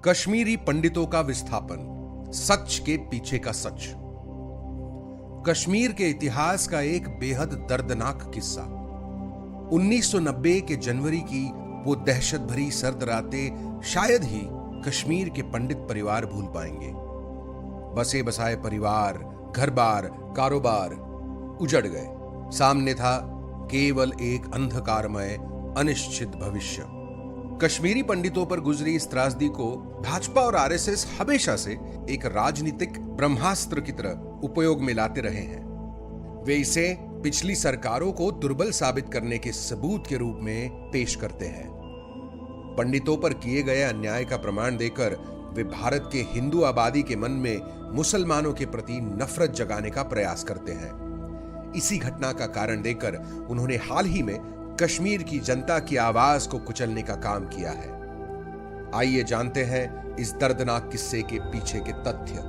कश्मीरी पंडितों का विस्थापन, सच के पीछे का सच। कश्मीर के इतिहास का एक बेहद दर्दनाक किस्सा। 1990 के जनवरी की वो दहशत भरी सर्द रातें शायद ही कश्मीर के पंडित परिवार भूल पाएंगे। बसे बसाए परिवार, घर बार, कारोबार उजड़ गए। सामने था केवल एक अंधकारमय अनिश्चित भविष्य। कश्मीरी पंडितों पर गुजरी इस त्रासदी को भाजपा और आरएसएस हमेशा से एक राजनीतिक ब्रह्मास्त्र की तरह उपयोग में लाते रहे हैं। वे इसे पिछली सरकारों को दुर्बल साबित करने के सबूत के रूप में पेश करते हैं। पंडितों पर किए गए अन्याय का प्रमाण देकर वे भारत के हिंदू आबादी के मन में मुसलमानों के प्रति नफरत जगाने का प्रयास करते हैं। इसी घटना का कारण देकर उन्होंने हाल ही में कश्मीर की जनता की आवाज को कुचलने का काम किया है। आइए जानते हैं इस दर्दनाक किस्से के पीछे के तथ्य।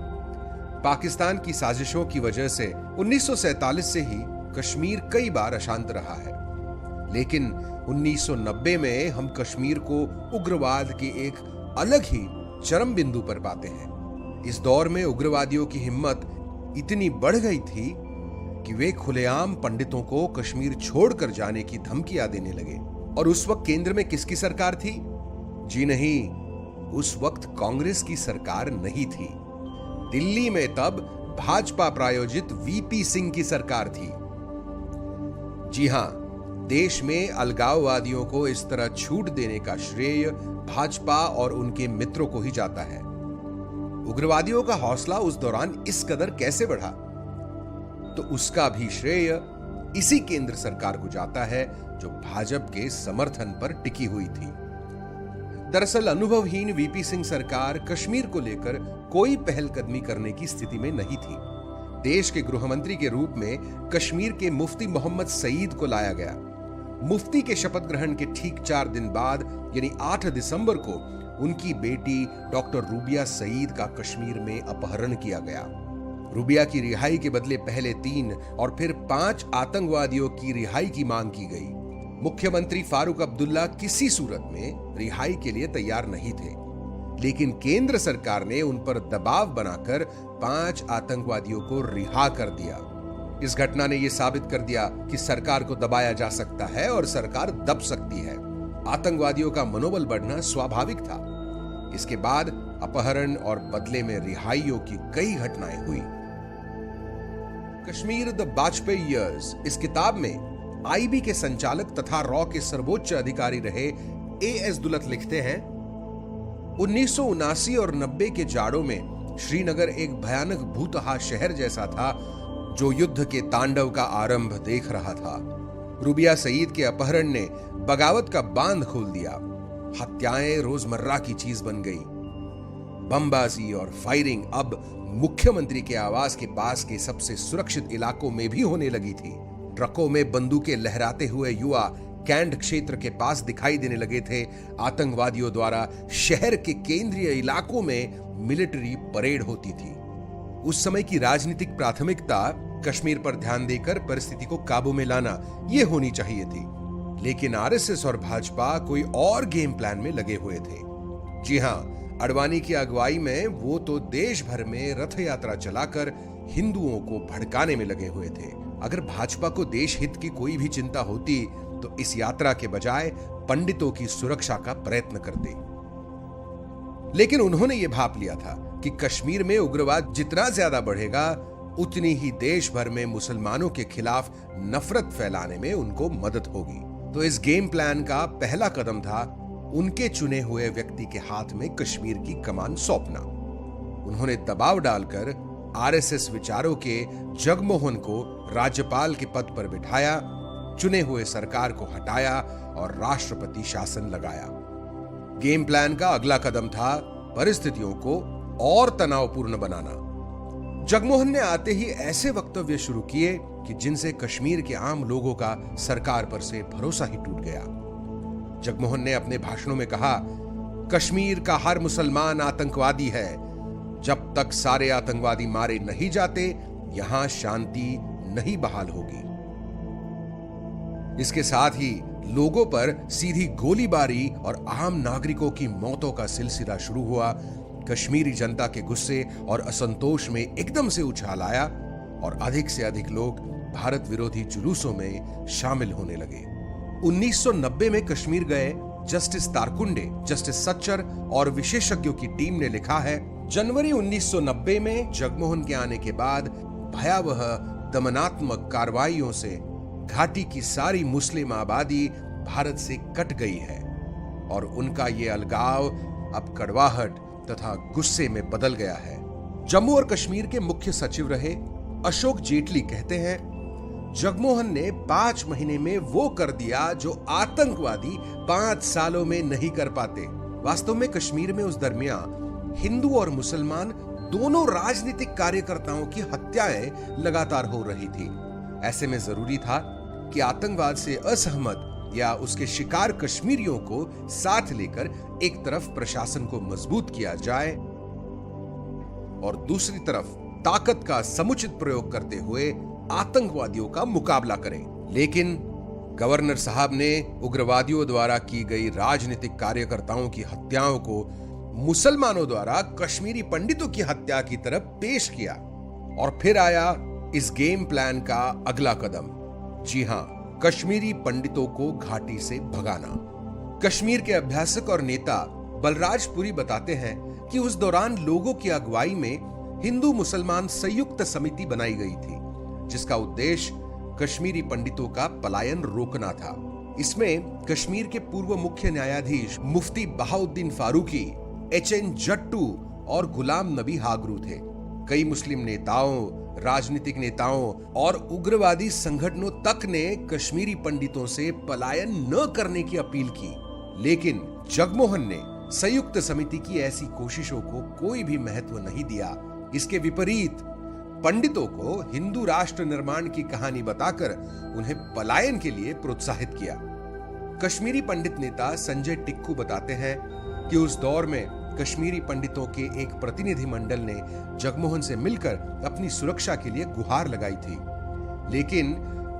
पाकिस्तान की साजिशों की वजह से 1947 से ही कश्मीर कई बार अशांत रहा है, लेकिन 1990 में हम कश्मीर को उग्रवाद की एक अलग ही चरम बिंदु पर पाते हैं। इस दौर में उग्रवादियों की हिम्मत इतनी बढ़ गई थी कि वे खुलेआम पंडितों को कश्मीर छोड़कर जाने की धमकियां देने लगे। और उस वक्त केंद्र में किसकी सरकार थी? जी नहीं, उस वक्त कांग्रेस की सरकार नहीं थी। दिल्ली में तब भाजपा प्रायोजित वीपी सिंह की सरकार थी। जी हां, देश में अलगाववादियों को इस तरह छूट देने का श्रेय भाजपा और उनके मित्रों को ही जाता है। उग्रवादियों का हौसला उस दौरान इस कदर कैसे बढ़ा, तो उसका भी श्रेय इसी केंद्र सरकार को जाता है जो भाजपा के समर्थन पर टिकी हुई थी। दरअसल अनुभवहीन वीपी सिंह सरकार कश्मीर को लेकर कोई पहलकदमी करने की स्थिति में नहीं थी। देश के गृह मंत्री के रूप में कश्मीर के मुफ्ती मोहम्मद सईद को लाया गया। मुफ्ती के शपथ ग्रहण के ठीक 4 दिन बाद यानी 8 दिसंबर को उनकी बेटी डॉक्टर रूबिया सईद का कश्मीर में अपहरण किया गया। रूबिया की रिहाई के बदले पहले 3 और फिर 5 आतंकवादियों की रिहाई की मांग की गई। मुख्यमंत्री फारूक अब्दुल्ला किसी सूरत में रिहाई के लिए तैयार नहीं थे, लेकिन केंद्र सरकार ने उन पर दबाव बनाकर 5 आतंकवादियों को रिहा कर दिया। इस घटना ने यह साबित कर दिया कि सरकार को दबाया जा सकता है और सरकार दब सकती है। आतंकवादियों का मनोबल बढ़ना स्वाभाविक था। इसके बाद अपहरण और बदले में रिहाइयों की कई घटनाएं हुई। कश्मीर द वाजपेयी ईयर्स इस किताब में आईबी के संचालक तथा रॉ के सर्वोच्च अधिकारी रहे एएस दुलत लिखते हैं, 1979 और 90 के जाड़ों में श्रीनगर एक भयानक भूतहा शहर जैसा था जो युद्ध के तांडव का आरंभ देख रहा था। रूबिया सईद के अपहरण ने बगावत का बांध खोल दिया। हत्याएं रोजमर्रा की चीज बन गई। बमबाजी और फायरिंग अब मुख्यमंत्री के आवास के पास के सबसे सुरक्षित इलाकों में भी होने लगी थी। ट्रकों में बंदूकें लहराते हुए युवा कैंट क्षेत्र के पास दिखाई देने लगे थे। आतंकवादियों द्वारा शहर के केंद्रीय इलाकों में मिलिट्री परेड होती थी। उस समय की राजनीतिक प्राथमिकता कश्मीर पर ध्यान देकर परिस्थिति को काबू में लाना यह होनी चाहिए थी, लेकिन आरएसएस और भाजपा कोई और गेम प्लान में लगे हुए थे। जी हां, अडवाणी की अगुवाई में वो तो देश भर में रथ यात्रा चलाकर हिंदुओं को भड़काने में लगे हुए थे। अगर भाजपा को देश हित की कोई भी चिंता होती तो इस यात्रा के बजाय पंडितों की सुरक्षा का प्रयत्न करते। लेकिन उन्होंने ये भाप लिया था कि कश्मीर में उग्रवाद जितना ज्यादा बढ़ेगा उतनी ही देश भर में मुसलमानों के खिलाफ नफरत फैलाने में उनको मदद होगी। तो इस गेम प्लान का पहला कदम था उनके चुने हुए व्यक्ति के हाथ में कश्मीर की कमान सौंपना। उन्होंने दबाव डालकर आरएसएस विचारों के जगमोहन को राज्यपाल के पद पर बिठाया, चुने हुए सरकार को हटाया और राष्ट्रपति शासन लगाया। गेम प्लान का अगला कदम था परिस्थितियों को और तनावपूर्ण बनाना। जगमोहन ने आते ही ऐसे वक्तव्य शुरू किए कि जिनसे कश्मीर के आम लोगों का सरकार पर से भरोसा ही टूट गया। जगमोहन ने अपने भाषणों में कहा, कश्मीर का हर मुसलमान आतंकवादी है। जब तक सारे आतंकवादी मारे नहीं जाते, यहां शांति नहीं बहाल होगी। इसके साथ ही लोगों पर सीधी गोलीबारी और आम नागरिकों की मौतों का सिलसिला शुरू हुआ। कश्मीरी जनता के गुस्से और असंतोष में एकदम से उछाल आया और अधिक से अधिक लोग भारत विरोधी जुलूसों में शामिल होने लगे। 1990 में कश्मीर गए जस्टिस तारकुंडे, जस्टिस सच्चर और विशेषज्ञों की टीम ने लिखा है, जनवरी 1990 में जगमोहन के आने के बाद भयावह दमनात्मक कार्रवाइयों से घाटी की सारी मुस्लिम आबादी भारत से कट गई है और उनका ये अलगाव अब कड़वाहट तथा गुस्से में बदल गया है। जम्मू और कश्मीर के मुख्य सचिव रहे अशोक जेटली कहते हैं, जगमोहन ने 5 महीने में वो कर दिया जो आतंकवादी 5 सालों में नहीं कर पाते। वास्तव में कश्मीर में उस दरमियान हिंदू और मुसलमान दोनों राजनीतिक कार्यकर्ताओं की हत्याएं लगातार हो रही थी। ऐसे में जरूरी था कि आतंकवाद से असहमत या उसके शिकार कश्मीरियों को साथ लेकर एक तरफ प्रशासन को मजबूत किया जाए और दूसरी तरफ ताकत का समुचित प्रयोग करते हुए आतंकवादियों का मुकाबला करें। लेकिन गवर्नर साहब ने उग्रवादियों द्वारा की गई राजनीतिक कार्यकर्ताओं की हत्याओं को मुसलमानों द्वारा कश्मीरी पंडितों की हत्या की तरफ पेश किया और फिर आया इस गेम प्लान का अगला कदम। जी हां, कश्मीरी पंडितों को घाटी से भगाना। कश्मीर के अभ्यासक और नेता बलराज पुरी बताते हैं कि उस दौरान लोगों की अगुवाई में हिंदू मुसलमान संयुक्त समिति बनाई गई थी, जिसका उद्देश्य कश्मीरी पंडितों का पलायन रोकना था। इसमें कश्मीर के पूर्व मुख्य न्यायाधीश मुफ्ती बहाउद्दीन फारूकी, एच.एन. जट्टू और गुलाम नबी हागरू थे। कई मुस्लिम नेताओं, राजनीतिक नेताओं और उग्रवादी संगठनों तक ने कश्मीरी पंडितों से पलायन न करने की अपील की, लेकिन जगमोहन ने संयुक्त समिति की ऐसी कोशिशों को कोई भी महत्व नहीं दिया। इसके विपरीत पंडितों को हिंदू राष्ट्र निर्माण की कहानी बताकर उन्हें पलायन के लिए प्रोत्साहित किया। कश्मीरी पंडित नेता संजय टिक्कू बताते हैं कि उस दौर में कश्मीरी पंडितों के एक प्रतिनिधि मंडल ने जगमोहन से मिलकर अपनी सुरक्षा के लिए गुहार लगाई थी, लेकिन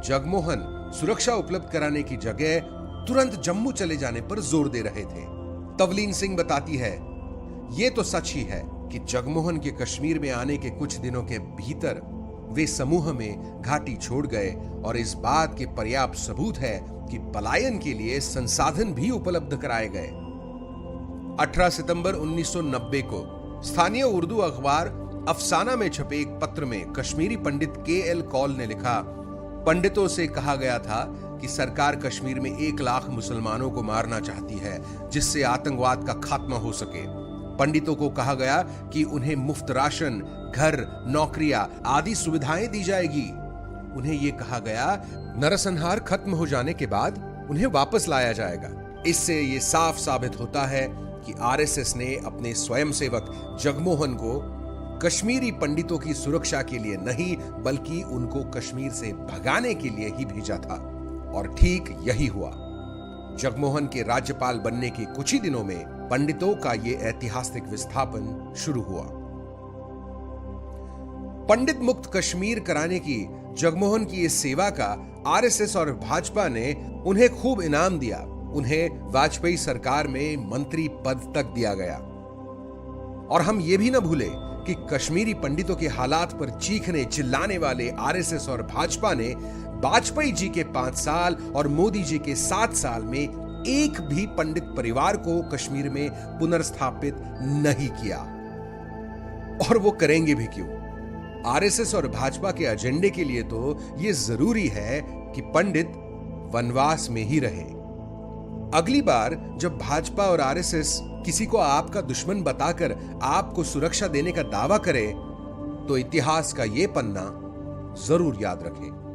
जगमोहन सुरक्षा उपलब्ध कराने की जगह तुरंत जम्मू चले जाने पर जोर दे रहे थे। तवलीन सिंह बताती है, ये तो सच ही है कि जगमोहन के कश्मीर में आने के कुछ दिनों के भीतर वे समूह में घाटी छोड़ गए और इस बात के पर्याप्त सबूत है कि पलायन के लिए संसाधन भी उपलब्ध कराए गए। 18 सितंबर 1990 को स्थानीय उर्दू अखबार अफसाना में छपे एक पत्र में कश्मीरी पंडित के.एल. कौल ने लिखा, पंडितों से कहा गया था कि सरकार कश्मीर में 1 लाख मुसलमानों को मारना चाहती है, जिससे आतंकवाद का खात्मा हो सके। पंडितों को कहा गया कि उन्हें मुफ्त राशन, घर, नौकरियां आदि सुविधाएं दी जाएगी। उन्हें यह कहा गया नरसंहार खत्म हो जाने के बाद उन्हें वापस लाया जाएगा। इससे यह साफ साबित होता है कि आरएसएस ने अपने स्वयंसेवक जगमोहन को कश्मीरी पंडितों की सुरक्षा के लिए नहीं बल्कि उनको कश्मीर से भगाने के लिए ही भेजा था। और ठीक यही हुआ। जगमोहन के राज्यपाल बनने के कुछ ही दिनों में पंडितों का यह ऐतिहासिक विस्थापन शुरू हुआ। पंडित मुक्त कश्मीर कराने की जगमोहन की इस सेवा का आरएसएस और भाजपा ने उन्हें खूब इनाम दिया। उन्हें वाजपेयी सरकार में मंत्री पद तक दिया गया। और हम ये भी न भूले कि कश्मीरी पंडितों के हालात पर चीखने चिल्लाने वाले आरएसएस और भाजपा ने वाजपेयी जी के 5 साल और मोदी जी के 7 साल में एक भी पंडित परिवार को कश्मीर में पुनर्स्थापित नहीं किया। और वो करेंगे भी क्यों? आरएसएस और भाजपा के एजेंडे के लिए तो ये जरूरी है कि पंडित वनवास में ही रहे। अगली बार जब भाजपा और आरएसएस किसी को आपका दुश्मन बताकर आपको सुरक्षा देने का दावा करे, तो इतिहास का यह पन्ना जरूर याद रखें।